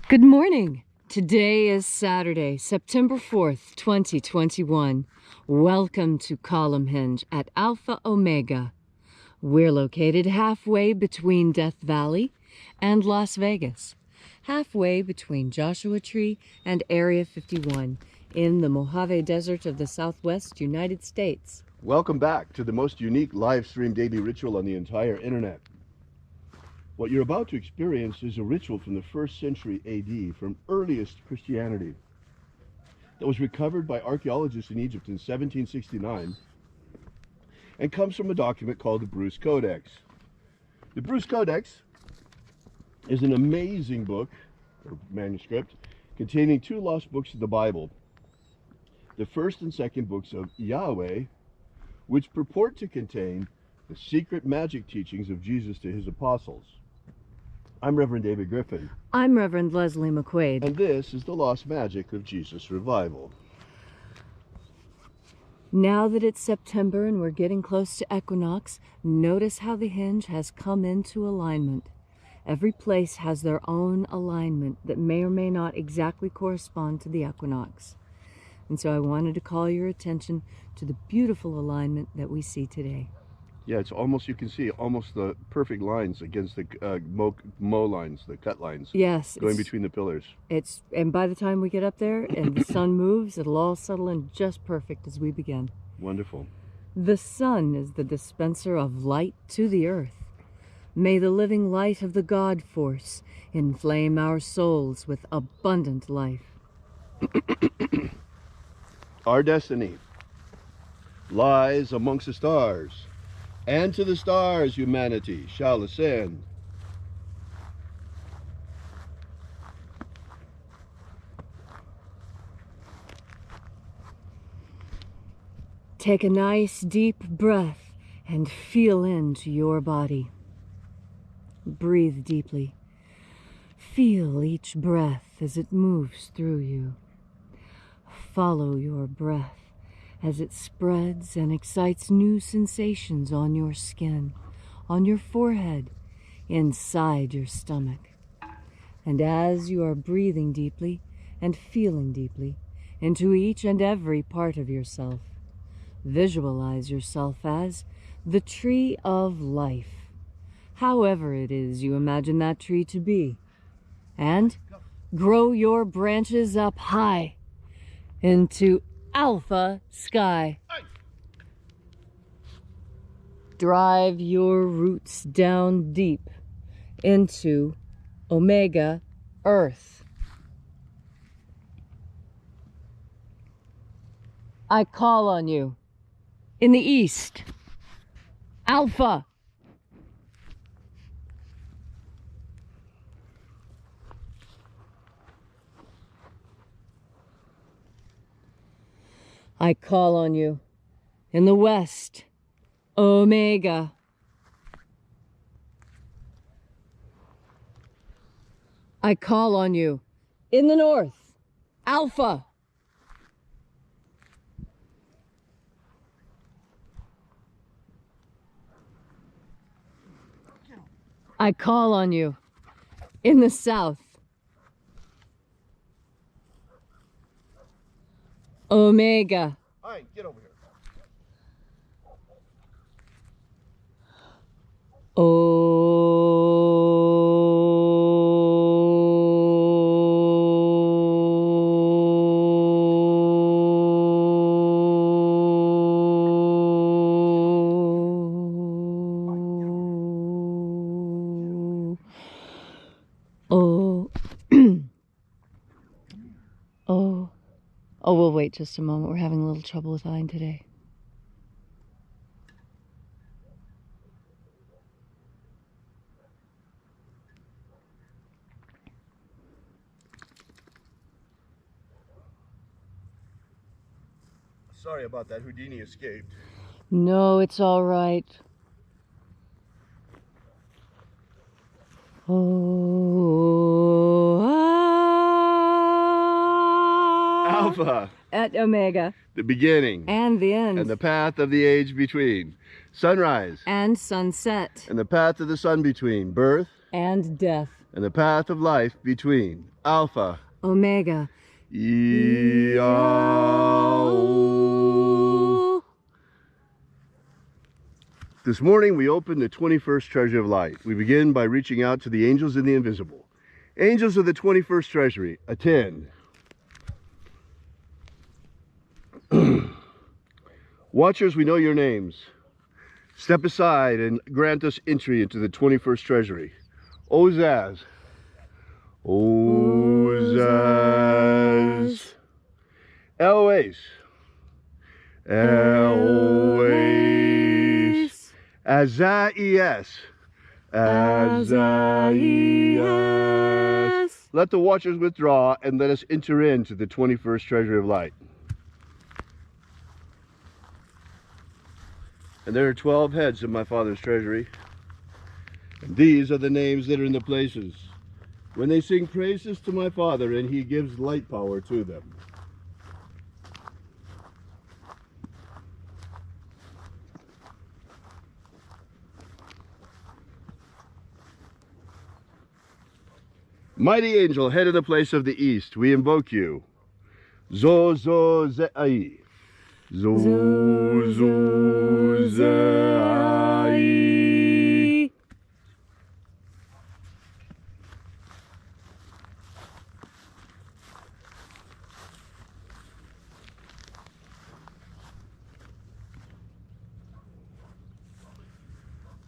Good morning. Today is Saturday, September 4th, 2021. Welcome to Columnhenge at Alpha Ωmega. We're located halfway between Death Valley and Las Vegas, halfway between Joshua Tree and Area 51 in the Mojave Desert of the Southwest United States. Welcome back to the most unique live stream daily ritual on the entire internet. What you're about to experience is a ritual from the 1st century AD, from earliest Christianity, that was recovered by archaeologists in Egypt in 1769 and comes from a document called the Bruce Codex. The Bruce Codex is an amazing book, or manuscript, containing 2 lost books of the Bible, the 1st and 2nd books of Yahweh, which purport to contain the secret magic teachings of Jesus to his apostles. I'm Reverend David Griffin. I'm Reverend Leslie McQuade. And this is the Lost Magic of Jesus Revival. Now that it's September and we're getting close to equinox, notice how the hinge has come into alignment. Every place has their own alignment that may or may not exactly correspond to the equinox. And so I wanted to call your attention to the beautiful alignment that we see today. Yeah, it's almost, you can see almost the perfect lines against the mow lines, the cut lines. Yes. Going between the pillars. And by the time we get up there and the sun moves, it'll all settle in just perfect as we begin. Wonderful. The sun is the dispenser of light to the earth. May the living light of the God force inflame our souls with abundant life. Our destiny lies amongst the stars, and to the stars humanity shall ascend. Take a nice deep breath and feel into your body. Breathe deeply. Feel each breath as it moves through you. Follow your breath as it spreads and excites new sensations on your skin, on your forehead, inside your stomach. And as you are breathing deeply and feeling deeply into each and every part of yourself, visualize yourself as the tree of life, however it is you imagine that tree to be, and grow your branches up high into Alpha Sky. Drive your roots down deep into Omega Earth. I call on you in the east, Alpha. I call on you in the west, Omega. I call on you in the north, Alpha. I call on you in the south, Omega. All right, get over here. Oh, we'll wait just a moment. We're having a little trouble with Ein today. Sorry about that. Houdini escaped. No, it's all right. Oh, Alpha. at Omega, the beginning and the end, and the path of the age between, sunrise and sunset, and the path of the sun between, birth and death, and the path of life between, Alpha Omega. AΩ. This morning we open the 21st Treasury of Light. We begin by reaching out to the angels in the invisible. Angels of the 21st Treasury, attend. Watchers, we know your names. Step aside and grant us entry into the 21st Treasury. Ozaz. Ozaz. Eloes. Eloes. Azaias. Azaias. Let the watchers withdraw and let us enter into the 21st Treasury of Light. And there are 12 heads of my Father's treasury. And these are the names that are in the places when they sing praises to my Father and he gives light power to them. Mighty angel, head of the place of the east, we invoke you. Zo zo ze'ai. Zo zo ze'ai.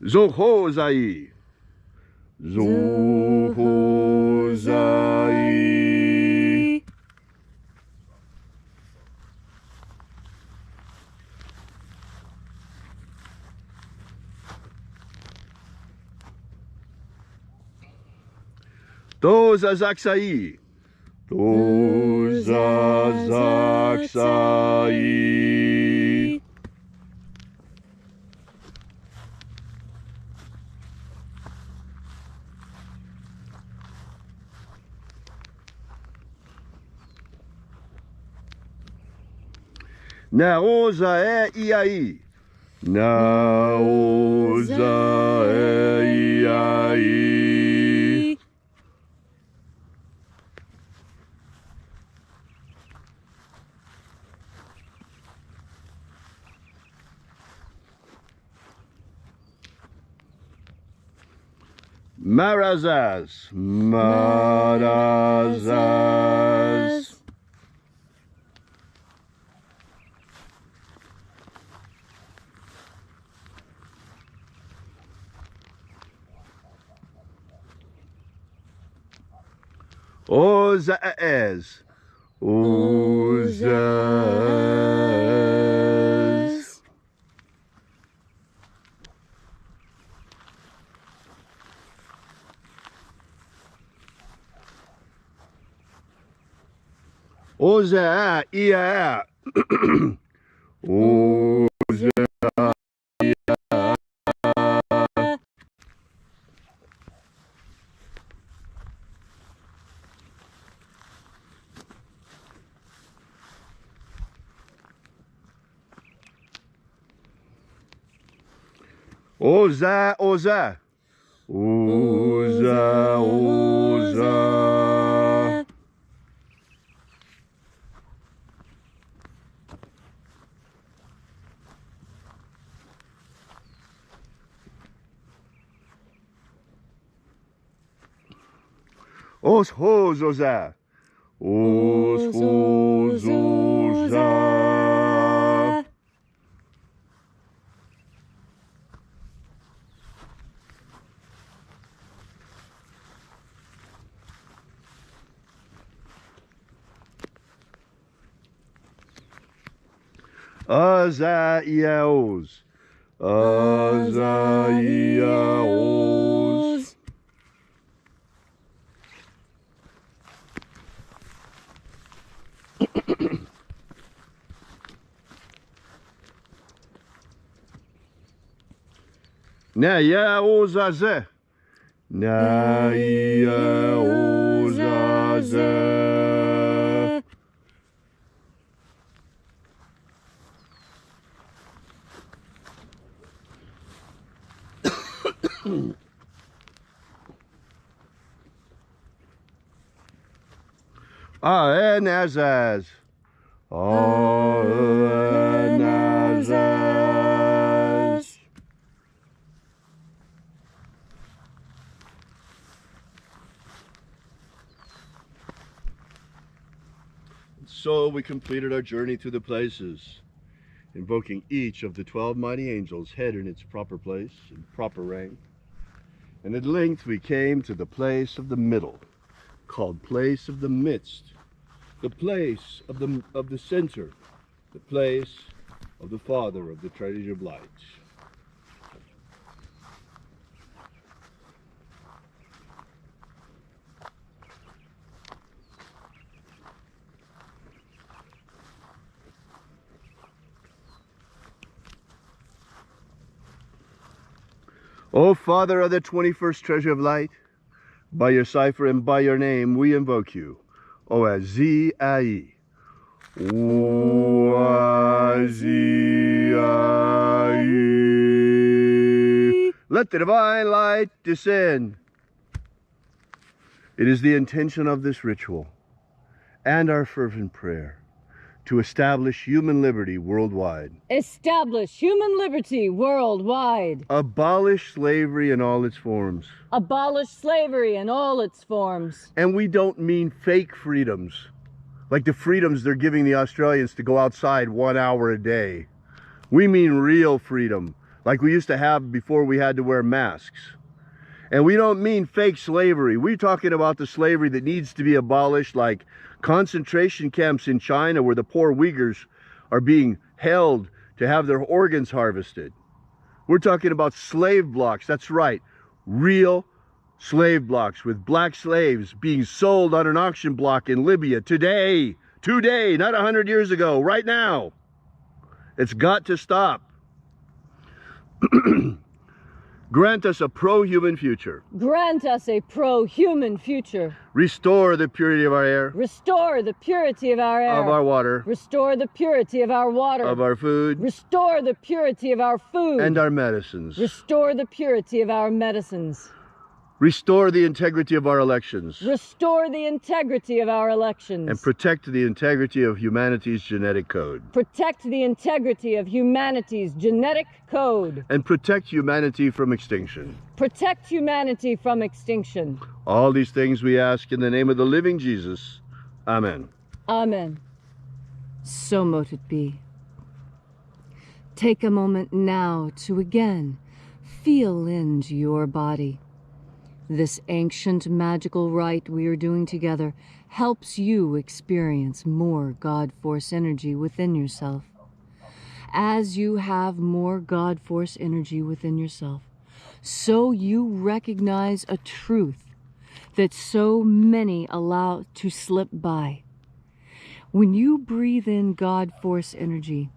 Zo ho zai. Zo ho zai. Doza zaksai. Doza zaksai. Naoza e iai. Naoza e iai. Marazaz. Marazaz. Ozaz. Ozaz. Oza ia. Oza ia. Oza, oza. Oza, oza. Os ho zoza. Os ho zoza. Azaiaos. Azaiaos. Nayaozaze. Nayaozaze. Nazaz. Nazaz. So we completed our journey through the places, invoking each of the 12 mighty angels, head in its proper place and proper rank. And at length we came to the place of the middle, called place of the midst, the place of the center, the place of the Father of the Treasury of Light. O Father of the 21st Treasury of Light, by your cipher and by your name we invoke you. O-A-Z-I-E. O-A-Z-I-E. Let the divine light descend. It is the intention of this ritual and our fervent prayer to establish human liberty worldwide. Establish human liberty worldwide. Abolish slavery in all its forms. Abolish slavery in all its forms. And we don't mean fake freedoms, like the freedoms they're giving the Australians to go outside 1 hour a day. We mean real freedom, like we used to have before we had to wear masks. And we don't mean fake slavery. We're talking about the slavery that needs to be abolished, like concentration camps in China where the poor Uyghurs are being held to have their organs harvested. We're talking about slave blocks, that's right, real slave blocks with black slaves being sold on an auction block in Libya today, not 100 years ago, right now. It's got to stop. Grant us a pro-human future. Grant us a pro-human future. Restore the purity of our air. Restore the purity of our air. Of our water. Restore the purity of our water. Of our food. Restore the purity of our food. And our medicines. Restore the purity of our medicines. Restore the integrity of our elections. Restore the integrity of our elections. And protect the integrity of humanity's genetic code. Protect the integrity of humanity's genetic code. And protect humanity from extinction. Protect humanity from extinction. All these things we ask in the name of the living Jesus. Amen. Amen. So mote it be. Take a moment now to again feel into your body. This ancient magical rite we are doing together helps you experience more God Force energy within yourself. As you have more God Force energy within yourself, so you recognize a truth that so many allow to slip by. When you breathe in God Force energy,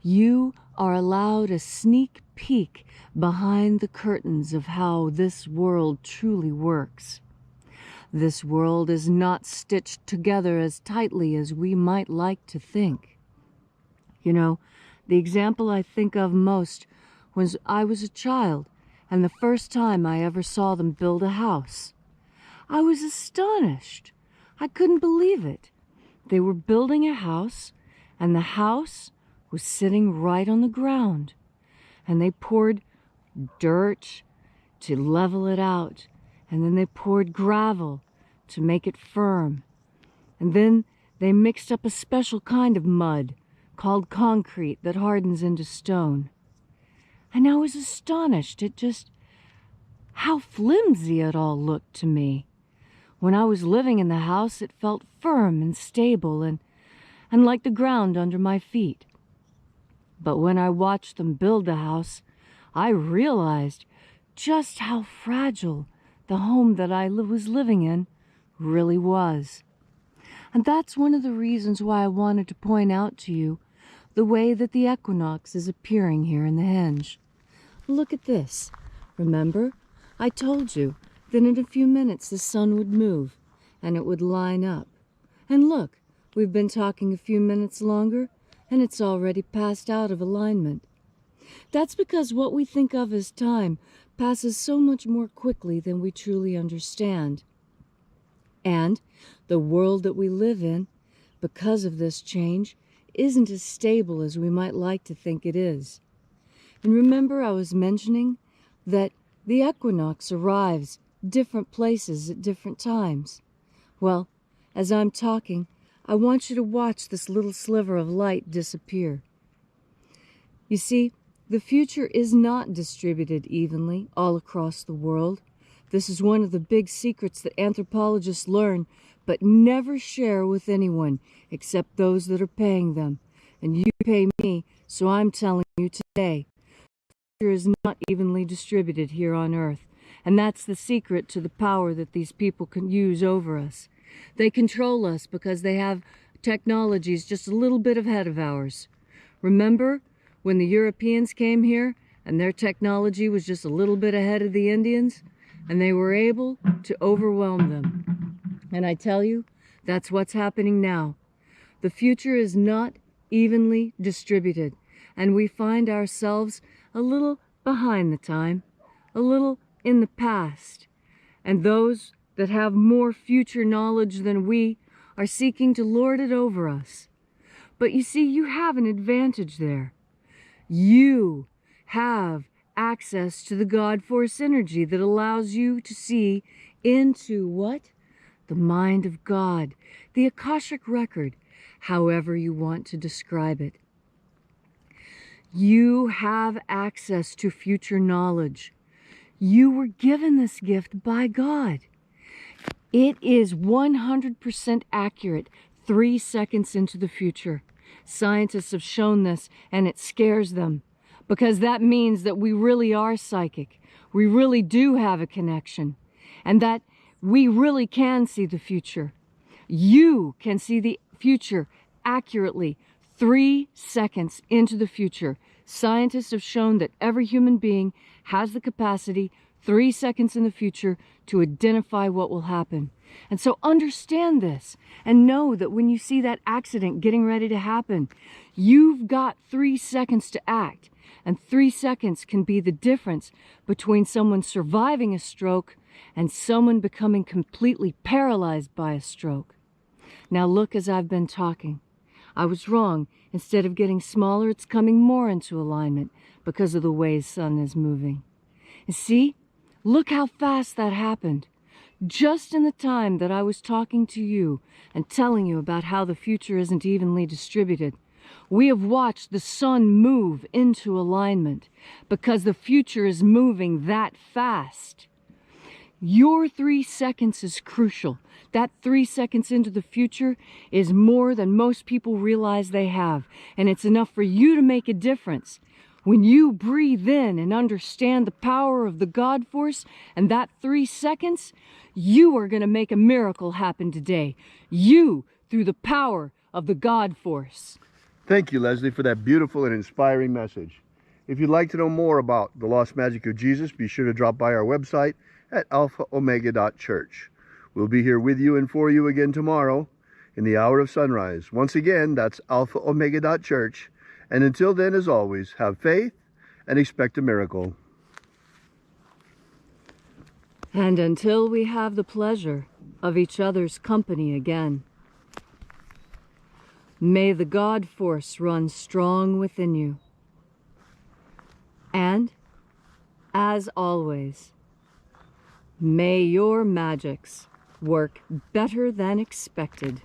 you are allowed a sneak peek behind the curtains of how this world truly works. This world is not stitched together as tightly as we might like to think. You know, the example I think of most was I was a child, and the first time I ever saw them build a house. I was astonished. I couldn't believe it. They were building a house, and the house was sitting right on the ground. And they poured dirt to level it out, and then they poured gravel to make it firm. And then they mixed up a special kind of mud called concrete that hardens into stone. And I was astonished at just how flimsy it all looked to me. When I was living in the house, it felt firm and stable and like the ground under my feet. But when I watched them build the house, I realized just how fragile the home that I was living in really was. And that's one of the reasons why I wanted to point out to you the way that the equinox is appearing here in the henge. Look at this. Remember, I told you that in a few minutes the sun would move and it would line up. And look, we've been talking a few minutes longer and it's already passed out of alignment. That's because what we think of as time passes so much more quickly than we truly understand. And the world that we live in, because of this change, isn't as stable as we might like to think it is. And remember I was mentioning that the equinox arrives different places at different times. Well, as I'm talking, I want you to watch this little sliver of light disappear. You see, the future is not distributed evenly all across the world. This is one of the big secrets that anthropologists learn but never share with anyone except those that are paying them. And you pay me, so I'm telling you today. The future is not evenly distributed here on Earth. And that's the secret to the power that these people can use over us. They control us because they have technologies just a little bit ahead of ours. Remember when the Europeans came here and their technology was just a little bit ahead of the Indians? And they were able to overwhelm them. And I tell you, that's what's happening now. The future is not evenly distributed, and we find ourselves a little behind the time, a little in the past. And those that have more future knowledge than we are seeking to lord it over us. But you see, you have an advantage there. You have access to the God Force energy that allows you to see into what? The mind of God, the Akashic record, however you want to describe it. You have access to future knowledge. You were given this gift by God. It is 100% accurate 3 seconds into the future. Scientists have shown this, and it scares them, because that means that we really are psychic. We really do have a connection, and that we really can see the future. You can see the future accurately 3 seconds into the future. Scientists have shown that every human being has the capacity 3 seconds in the future to identify what will happen. And so understand this and know that when you see that accident getting ready to happen, you've got 3 seconds to act. And 3 seconds can be the difference between someone surviving a stroke and someone becoming completely paralyzed by a stroke. Now look, as I've been talking, I was wrong. Instead of getting smaller, it's coming more into alignment because of the way the sun is moving. You see, look how fast that happened. Just in the time that I was talking to you and telling you about how the future isn't evenly distributed, we have watched the sun move into alignment because the future is moving that fast. Your 3 seconds is crucial. That 3 seconds into the future is more than most people realize they have, and it's enough for you to make a difference. When you breathe in and understand the power of the God Force and that 3 seconds, you are going to make a miracle happen today. You, through the power of the God Force. Thank you, Leslie, for that beautiful and inspiring message. If you'd like to know more about the lost magic of Jesus, be sure to drop by our website at alphaomega.church. We'll be here with you and for you again tomorrow in the hour of sunrise. Once again, that's alphaomega.church. And until then, as always, have faith and expect a miracle. And until we have the pleasure of each other's company again, may the God Force run strong within you. And, as always, may your magics work better than expected.